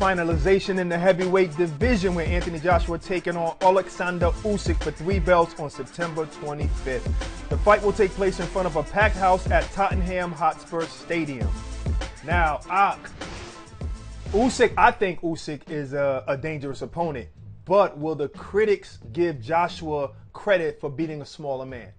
finalization in the heavyweight division with Anthony Joshua taking on Oleksandr Usyk for 3 belts on September 25th. The fight will take place in front of a packed house at Tottenham Hotspur Stadium. Now, Usyk, I think Usyk is a dangerous opponent, but will the critics give Joshua credit for beating a smaller man?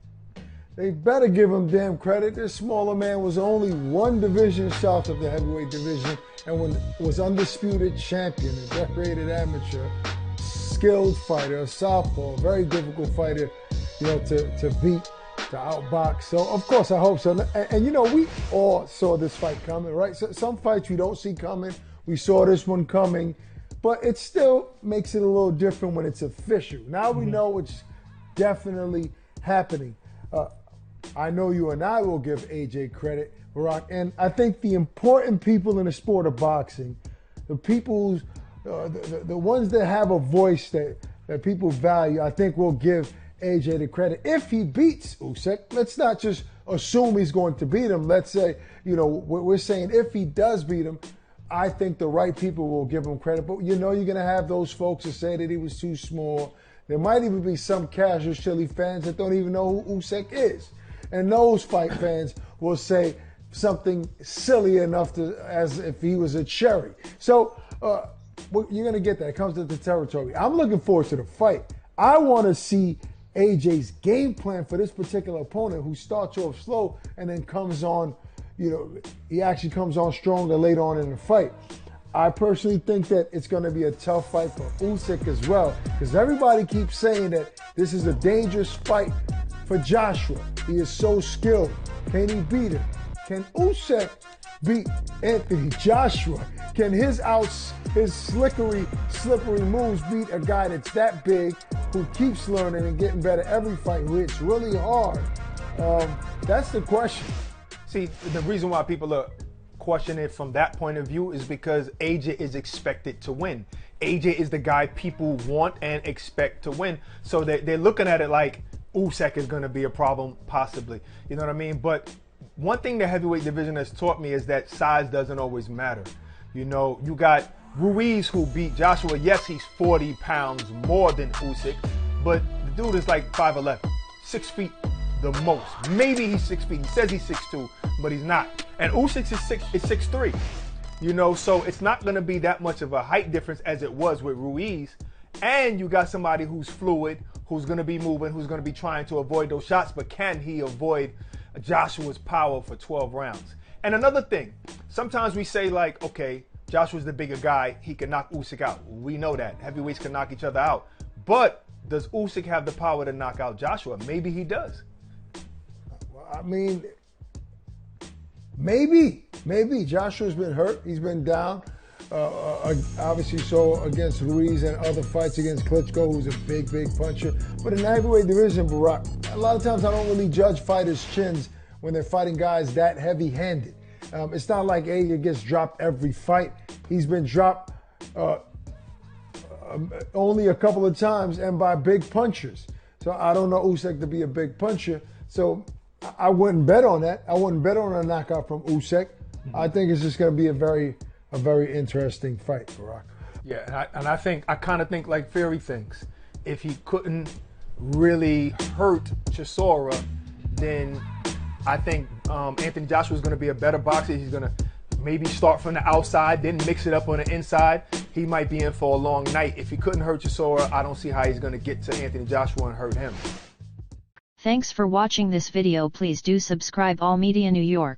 They better give him damn credit. This smaller man was only one division south of the heavyweight division and was undisputed champion, a decorated amateur, skilled fighter, a southpaw, a very difficult fighter, to beat, to outbox. So, of course, I hope so. And we all saw this fight coming, right? So, some fights we don't see coming. We saw this one coming, but it still makes it a little different when it's official. Now we know it's definitely happening. I know you and I will give AJ credit, Barack, and I think the important people in the sport of boxing, the people, the ones that have a voice that people value, I think will give AJ the credit. If he beats Usyk, let's not just assume he's going to beat him. Let's say, we're saying if he does beat him, I think the right people will give him credit. But you're going to have those folks that say that he was too small. There might even be some casual Chile fans that don't even know who Usyk is. And those fight fans will say something silly enough as if he was a cherry. So you're going to get that. It comes to the territory. I'm looking forward to the fight. I want to see AJ's game plan for this particular opponent who starts off slow and then comes on, he actually comes on stronger later on in the fight. I personally think that it's going to be a tough fight for Usyk as well, because everybody keeps saying that this is a dangerous fight for Joshua. He is so skilled. Can he beat him? Can Usyk beat Anthony Joshua? Can his slippery moves beat a guy that's that big, who keeps learning and getting better every fight, who hits really hard? That's the question. See, the reason why people are questioning it from that point of view is because AJ is expected to win. AJ is the guy people want and expect to win. So they're looking at it like Usyk is going to be a problem, possibly. You know what I mean? But one thing the heavyweight division has taught me is that size doesn't always matter. You got Ruiz who beat Joshua. Yes, he's 40 pounds more than Usyk, but the dude is like 5'11", 6 feet the most. Maybe he's 6 feet. He says he's 6'2", but he's not. And Usyk is 6'3". So it's not going to be that much of a height difference as it was with Ruiz. And you got somebody who's fluid, who's going to be moving, who's going to be trying to avoid those shots, but can he avoid Joshua's power for 12 rounds? And another thing, sometimes we say like, okay, Joshua's the bigger guy, he can knock Usyk out. We know that. Heavyweights can knock each other out. But does Usyk have the power to knock out Joshua? Maybe he does. I mean, maybe. Joshua's been hurt. He's been down. Obviously, so against Ruiz and other fights against Klitschko, who's a big puncher. But in the heavyweight division, Barack, a lot of times I don't really judge fighters' chins when they're fighting guys that heavy-handed. It's not like AJ gets dropped every fight. He's been dropped only a couple of times and by big punchers. So I don't know Usyk to be a big puncher. So I wouldn't bet on that. I wouldn't bet on a knockout from Usyk. I think it's just going to be a very interesting fight, Barack. Yeah, and I kind of think like Fury thinks. If he couldn't really hurt Chisora, then I think Anthony Joshua is going to be a better boxer. He's going to maybe start from the outside, then mix it up on the inside. He might be in for a long night. If he couldn't hurt Chisora, I don't see how he's going to get to Anthony Joshua and hurt him. Thanks for watching this video. Please do subscribe AllmediaNY.